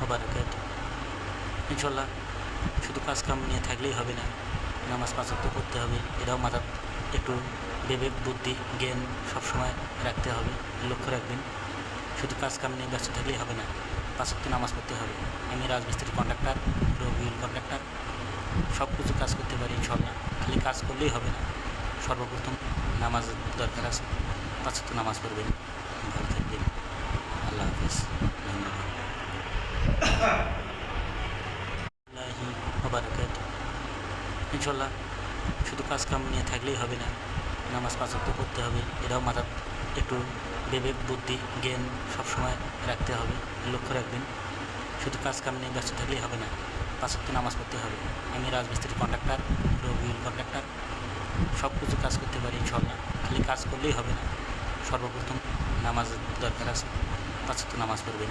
ওবারাকাতুহু। ইনশাল্লাহ শুধু কাজ কাম নিয়ে থাকলেই হবে না, নামাজ পাঁচ ওয়াক্ত পড়তে হবে, এটাও মাথা একটু বিবেক বুদ্ধি জ্ঞান সবসময় রাখতে হবে, লক্ষ্য রাখবেন। শুধু কাজ কাম নিয়ে ব্যস্ত থাকলেই হবে না, পাঁচ ওয়াক্ত নামাজ পড়তে হবে। আমি রাজমিস্ত্রি কন্ট্রাক্টর, রবিউল কন্ট্রাক্টর, সব কিছু কাজ করতে পারি ইনশাল্লাহ। খালি কাজ করলেই হবে না, সর্বপ্রথম নামাজ দরকার আছে, পাঁচ ওয়াক্ত নামাজ পড়বেন। ভালো থাকবেন, আল্লাহ হাফেজ, ধন্যবাদ। ওবারাকাতুহু। ইনশাল্লাহ শুধু কাজ কাম নিয়ে থাকলেই হবে না, নামাজ পাঁচ ওয়াক্ত পড়তে হবে, এটাও মাথা একটু বিবেক বুদ্ধি জ্ঞান সবসময় রাখতে হবে, লক্ষ্য রাখবেন। শুধু কাজ কাম নিয়ে ব্যস্ত থাকলেই হবে না, পাঁচ ওয়াক্ত নামাজ পড়তে হবে। আমি রাজমিস্ত্রি কন্ট্রাক্টর, রবিউল কন্ট্রাক্টর, সব কিছু কাজ করতে পারি ইনশাল্লাহ। খালি কাজ করলেই হবে না, সর্বপ্রথম নামাজ দরকার আছে, পাঁচ ওয়াক্ত নামাজ পড়বেন।